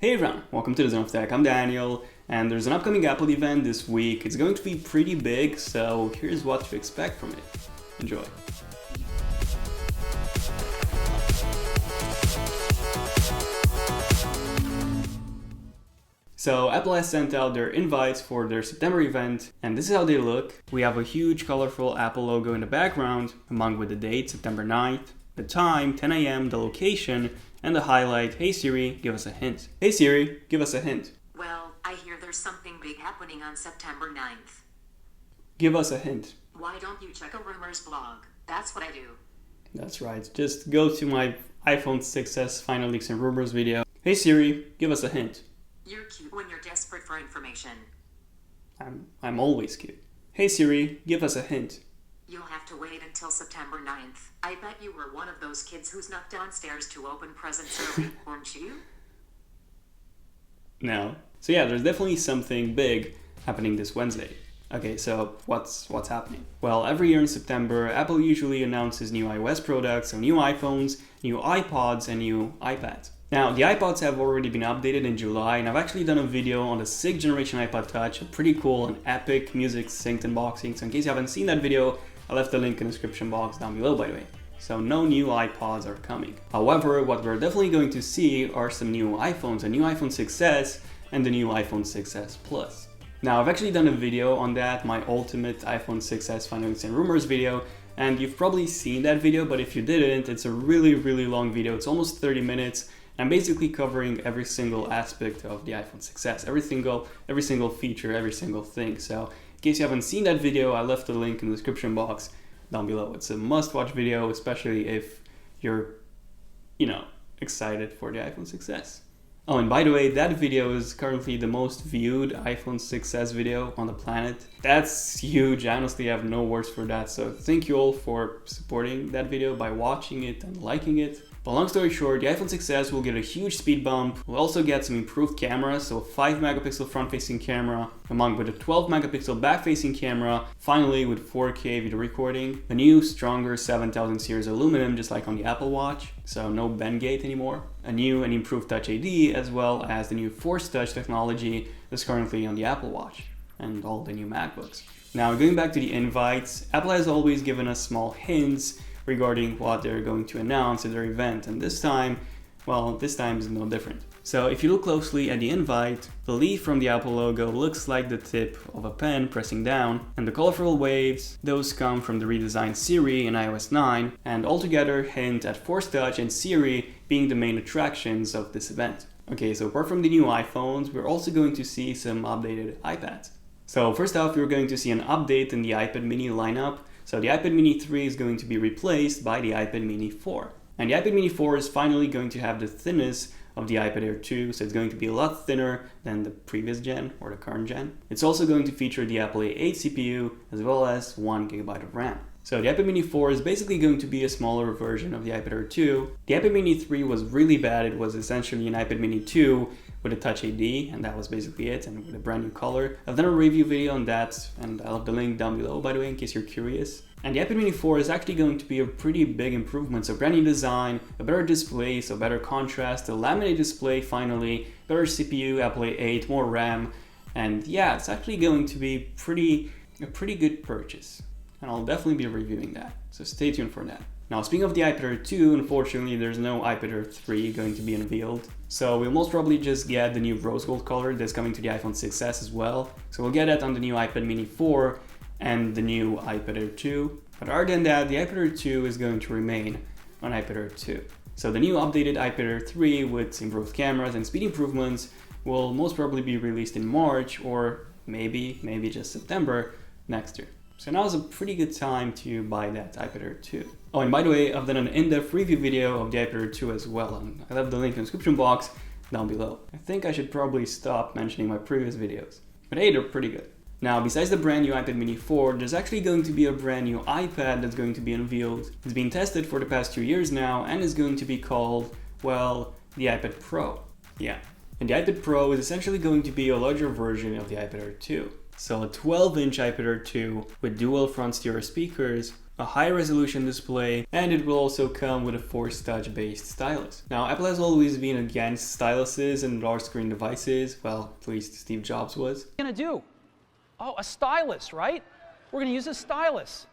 Hey everyone, welcome to the Zone of Tech. I'm Daniel, and there's an upcoming Apple event this week. It's going to be pretty big, so here's what to expect from it. Enjoy. So Apple has sent out their invites for their September event, and this is how they look. We have a huge colorful Apple logo in the background, along with the date, September 9th, the time, 10 a.m., the location, and the highlight, "Hey Siri, give us a hint." Hey Siri, give us a hint. Well, I hear there's something big happening on September 9th. Give us a hint. Why don't you check a rumors blog? That's what I do. That's right, just go to my iPhone 6s Final Leaks and Rumors video. Hey Siri, give us a hint. You're cute when you're desperate for information. I'm always cute. Hey Siri, give us a hint. You'll have to wait until September 9th. I bet you were one of those kids who snuck downstairs to open presents early, weren't you? No. So yeah, there's definitely something big happening this Wednesday. Okay, so what's happening? Well, every year in September, Apple usually announces new iOS products, so new iPhones, new iPods, and new iPads. Now, the iPods have already been updated in July, and I've actually done a video on the 6th generation iPod Touch, a pretty cool and epic music synced unboxing. So in case you haven't seen that video, I left the link in the description box down below, by the way. So no new iPods are coming. However, what we're definitely going to see are some new iPhones, a new iPhone 6s and the new iPhone 6s Plus. Now, I've actually done a video on that, my ultimate iPhone 6s Final Leaks and Rumors video, and you've probably seen that video, but if you didn't, it's a really long video. It's almost 30 minutes. I'm basically covering every single aspect of the iPhone 6s, every single feature, every single thing. So in case you haven't seen that video, I left the link in the description box down below. It's a must-watch video, especially if you're, excited for the iPhone 6s. Oh, and by the way, that video is currently the most viewed iPhone 6s video on the planet. That's huge. I honestly have no words for that. So thank you all for supporting that video by watching it and liking it. But long story short, the iPhone 6s will get a huge speed bump. We'll also get some improved cameras, so a 5 megapixel front-facing camera, along with a 12 megapixel back-facing camera, finally with 4K video recording, a new, stronger 7000 series aluminum, just like on the Apple Watch, so no bend gate anymore, a new and improved Touch ID, as well as the new Force Touch technology that's currently on the Apple Watch, and all the new MacBooks. Now, going back to the invites, Apple has always given us small hints regarding what they're going to announce at their event, and this time is no different. So if you look closely at the invite, the leaf from the Apple logo looks like the tip of a pen pressing down, and the colorful waves, those come from the redesigned Siri in iOS 9, and altogether hint at Force Touch and Siri being the main attractions of this event. Okay, so apart from the new iPhones, we're also going to see some updated iPads. So first off, we're going to see an update in the iPad mini lineup. So the iPad mini 3 is going to be replaced by the iPad mini 4. And the iPad mini 4 is finally going to have the thinness of the iPad Air 2, so it's going to be a lot thinner than the previous gen or the current gen. It's also going to feature the Apple A8 CPU as well as 1GB of RAM. So the iPad mini 4 is basically going to be a smaller version of the iPad Air 2. The iPad mini 3 was really bad. It was essentially an iPad mini 2 with a Touch ID, and that was basically it, and with a brand new color. I've done a review video on that, and I'll have the link down below, by the way, in case you're curious. And the iPad mini 4 is actually going to be a pretty big improvement. So brand new design, a better display, so better contrast, a laminated display finally, better CPU, Apple A8, more RAM, and yeah, it's actually going to be a pretty good purchase. And I'll definitely be reviewing that, so stay tuned for that. Now, speaking of the iPad Air 2, unfortunately there's no iPad Air 3 going to be unveiled. So we'll most probably just get the new rose gold color that's coming to the iPhone 6s as well. So we'll get that on the new iPad mini 4 and the new iPad Air 2. But other than that, the iPad Air 2 is going to remain on iPad Air 2. So the new updated iPad Air 3 with improved cameras and speed improvements will most probably be released in March or maybe just September next year. So now is a pretty good time to buy that iPad Air 2. Oh, and by the way, I've done an in-depth review video of the iPad Air 2 as well, and I left the link in the description box down below. I think I should probably stop mentioning my previous videos, but hey, they're pretty good. Now, besides the brand new iPad mini 4, there's actually going to be a brand new iPad that's going to be unveiled. It's been tested for the past 2 years now, and is going to be called, well, the iPad Pro. Yeah. And the iPad Pro is essentially going to be a larger version of the iPad Air 2. So a 12-inch iPad Air 2 with dual front stereo speakers, a high-resolution display, and it will also come with a Force Touch-based stylus. Now, Apple has always been against styluses and large-screen devices. Well, at least Steve Jobs was. What are you gonna do? Oh, a stylus, right? We're gonna use a stylus.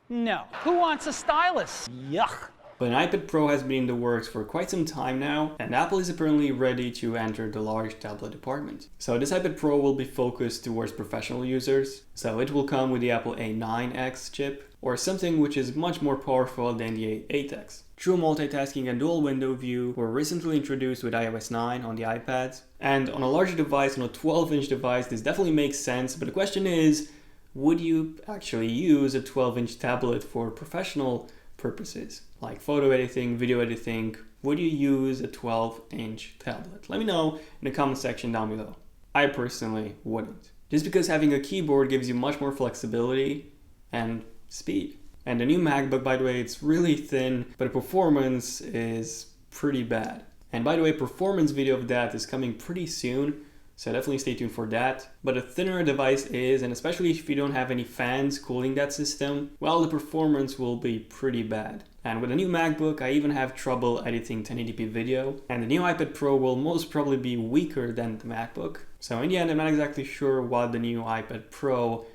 No. Who wants a stylus? Yuck. But an iPad Pro has been in the works for quite some time now, and Apple is apparently ready to enter the large tablet department. So this iPad Pro will be focused towards professional users, so it will come with the Apple A9X chip, or something which is much more powerful than the A8X. True multitasking and dual window view were recently introduced with iOS 9 on the iPads, and on a larger device, on a 12-inch device, this definitely makes sense, but the question is, would you actually use a 12-inch tablet for professional purposes like photo editing, video editing? Would you use a 12-inch tablet? Let me know in the comment section down below. I personally wouldn't. Just because having a keyboard gives you much more flexibility and speed. And the new MacBook, by the way, it's really thin, but the performance is pretty bad. And by the way, performance video of that is coming pretty soon, so definitely stay tuned for that. But a thinner device is, and especially if you don't have any fans cooling that system, well, the performance will be pretty bad. And with the new MacBook, I even have trouble editing 1080p video, and the new iPad Pro will most probably be weaker than the MacBook. So in the end, I'm not exactly sure what the new iPad Pro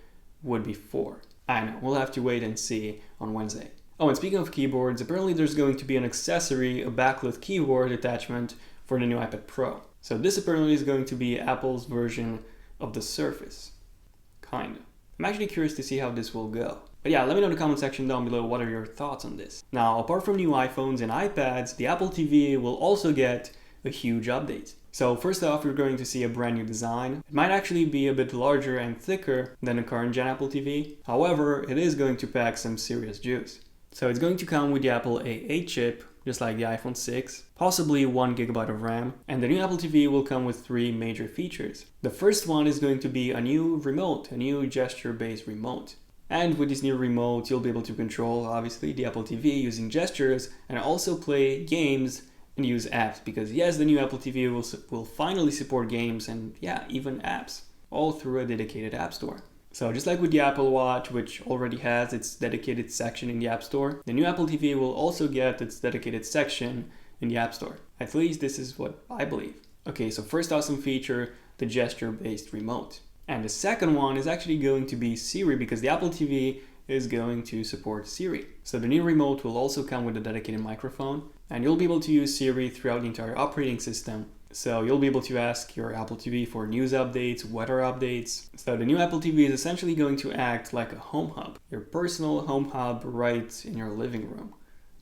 would be for. I know, we'll have to wait and see on Wednesday. Oh, and speaking of keyboards, apparently there's going to be an accessory, a backlit keyboard attachment for the new iPad Pro. So this apparently is going to be Apple's version of the Surface. Kinda. I'm actually curious to see how this will go. But yeah, let me know in the comment section down below what are your thoughts on this. Now, apart from new iPhones and iPads, the Apple TV will also get a huge update. So first off, we're going to see a brand new design. It might actually be a bit larger and thicker than the current gen Apple TV. However, it is going to pack some serious juice. So it's going to come with the Apple A8 chip, just like the iPhone 6, possibly 1GB of RAM, and the new Apple TV will come with 3 major features. The first one is going to be a new remote, a new gesture-based remote. And with this new remote, you'll be able to control, obviously, the Apple TV using gestures and also play games and use apps, because yes, the new Apple TV will finally support games and yeah, even apps, all through a dedicated app store. So just like with the Apple Watch, which already has its dedicated section in the App Store, the new Apple TV will also get its dedicated section in the App Store. At least this is what I believe. Okay, so first awesome feature, the gesture-based remote. And the second one is actually going to be Siri, because the Apple TV is going to support Siri. So the new remote will also come with a dedicated microphone, and you'll be able to use Siri throughout the entire operating system. So you'll be able to ask your Apple TV for news updates, weather updates. So the new Apple TV is essentially going to act like a home hub, your personal home hub right in your living room.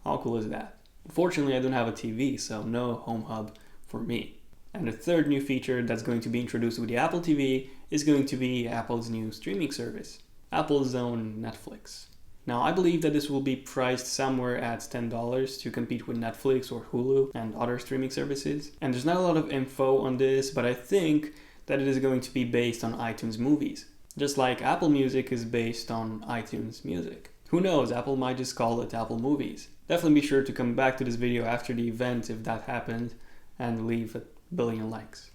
How cool is that? Unfortunately, I don't have a TV, so no home hub for me. And the third new feature that's going to be introduced with the Apple TV is going to be Apple's new streaming service, Apple's own Netflix. Now, I believe that this will be priced somewhere at $10 to compete with Netflix or Hulu and other streaming services. And there's not a lot of info on this, but I think that it is going to be based on iTunes movies, just like Apple Music is based on iTunes Music. Who knows, Apple might just call it Apple Movies. Definitely be sure to come back to this video after the event if that happened and leave a billion likes,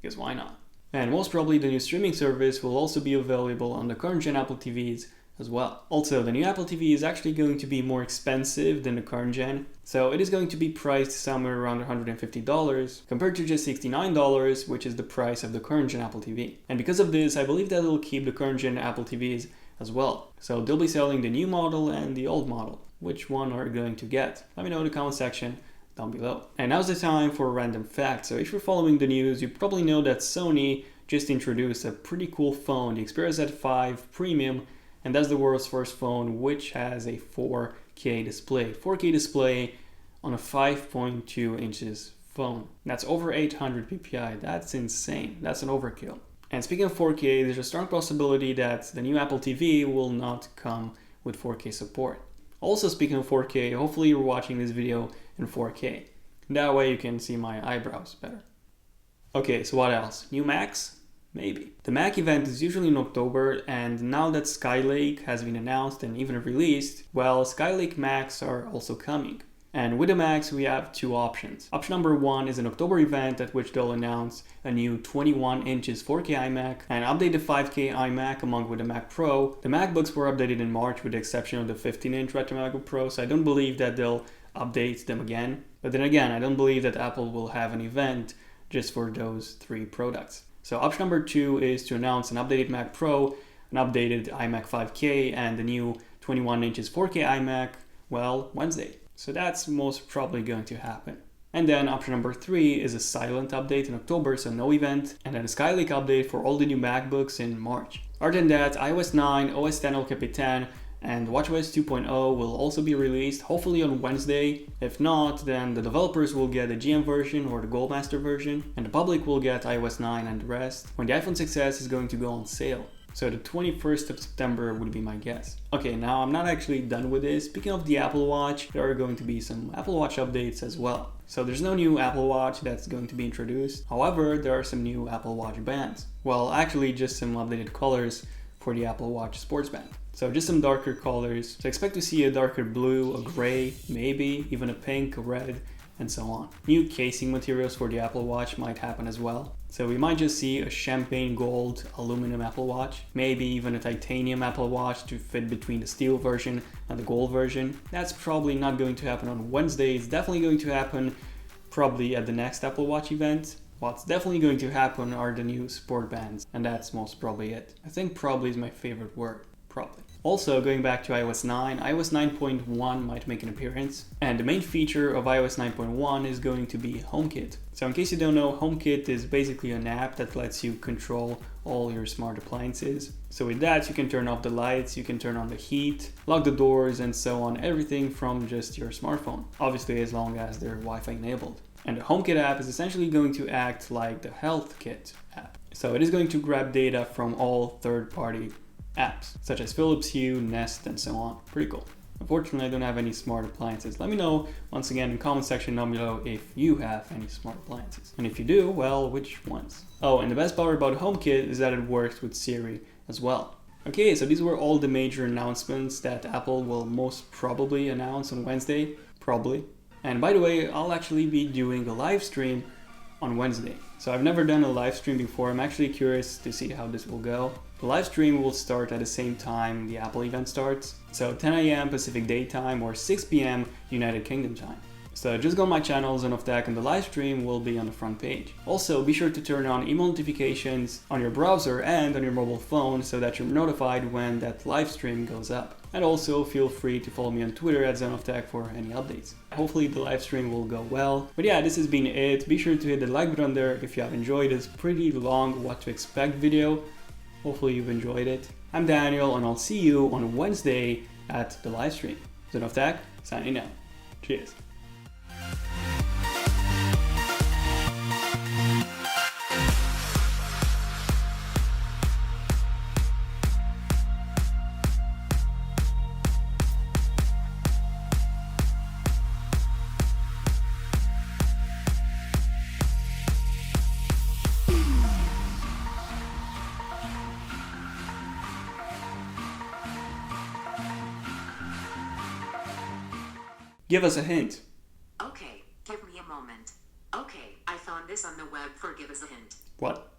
because why not? And most probably the new streaming service will also be available on the current gen Apple TVs as well. Also, the new Apple TV is actually going to be more expensive than the current gen, so it is going to be priced somewhere around $150 compared to just $69, which is the price of the current gen Apple TV. And because of this, I believe that it'll keep the current gen Apple TVs as well. So they'll be selling the new model and the old model. Which one are you going to get? Let me know in the comment section down below. And now's the time for a random fact. So if you're following the news, you probably know that Sony just introduced a pretty cool phone, the Xperia Z5 Premium, and that's the world's first phone which has a 4K display. 4K display on a 5.2 inches phone. That's over 800 ppi. That's insane. That's an overkill. And speaking of 4K, there's a strong possibility that the new Apple TV will not come with 4K support. Also, speaking of 4K, hopefully you're watching this video in 4K. That way you can see my eyebrows better. Okay, so what else? New Macs? Maybe. The Mac event is usually in October, and now that Skylake has been announced and even released, well, Skylake Macs are also coming. And with the Macs, we have two options. Option number one is an October event at which they'll announce a new 21 inches 4K iMac and update the 5K iMac along with the Mac Pro. The MacBooks were updated in March with the exception of the 15-inch Retina MacBook Pro, so I don't believe that they'll update them again. But then again, I don't believe that Apple will have an event just for those three products. So option number two is to announce an updated Mac Pro, an updated iMac 5K, and the new 21 inches 4K iMac, well, Wednesday. So that's most probably going to happen. And then option number three is a silent update in October, so no event, and then a Skylake update for all the new MacBooks in March. Other than that, iOS 9, OS X El Capitan, and watchOS 2.0 will also be released, hopefully on Wednesday. If not, then the developers will get the GM version or the Goldmaster version, and the public will get iOS 9 and the rest, when the iPhone 6s is going to go on sale. So the 21st of September would be my guess. Okay, now I'm not actually done with this. Speaking of the Apple Watch, there are going to be some Apple Watch updates as well. So there's no new Apple Watch that's going to be introduced. However, there are some new Apple Watch bands. Well, actually just some updated colors for the Apple Watch sports band. So just some darker colors. So expect to see a darker blue, a gray, maybe even a pink, a red, and so on. New casing materials for the Apple Watch might happen as well. So we might just see a champagne gold aluminum Apple Watch, maybe even a titanium Apple Watch to fit between the steel version and the gold version. That's probably not going to happen on Wednesday. It's definitely going to happen probably at the next Apple Watch event. What's definitely going to happen are the new sport bands, and that's most probably it. I think probably is my favorite word, probably. Also, going back to iOS 9, iOS 9.1 might make an appearance, and the main feature of iOS 9.1 is going to be HomeKit. So in case you don't know, HomeKit is basically an app that lets you control all your smart appliances. So with that, you can turn off the lights, you can turn on the heat, lock the doors, and so on, everything from just your smartphone. Obviously, as long as they're Wi-Fi enabled. And the HomeKit app is essentially going to act like the HealthKit app. So it is going to grab data from all third-party apps, such as Philips Hue, Nest, and so on. Pretty cool. Unfortunately, I don't have any smart appliances. Let me know, once again, in the comment section down below if you have any smart appliances. And if you do, well, which ones? Oh, and the best part about HomeKit is that it works with Siri as well. Okay, so these were all the major announcements that Apple will most probably announce on Wednesday. Probably. And by the way, I'll actually be doing a live stream on Wednesday. So I've never done a live stream before. I'm actually curious to see how this will go. The live stream will start at the same time the Apple event starts. So 10 a.m. Pacific Daytime or 6 p.m. United Kingdom time. So just go on my channel, Zone of Tech, and the live stream will be on the front page. Also, be sure to turn on email notifications on your browser and on your mobile phone so that you're notified when that live stream goes up. And also feel free to follow me on Twitter at Zone of Tech for any updates. Hopefully the live stream will go well. But yeah, this has been it. Be sure to hit the like button there if you have enjoyed this pretty long what to expect video. Hopefully you've enjoyed it. I'm Daniel, and I'll see you on Wednesday at the live stream. Zone of Tech, signing out. Cheers. Give us a hint. Okay, give me a moment. Okay, I found this on the web for give us a hint. What?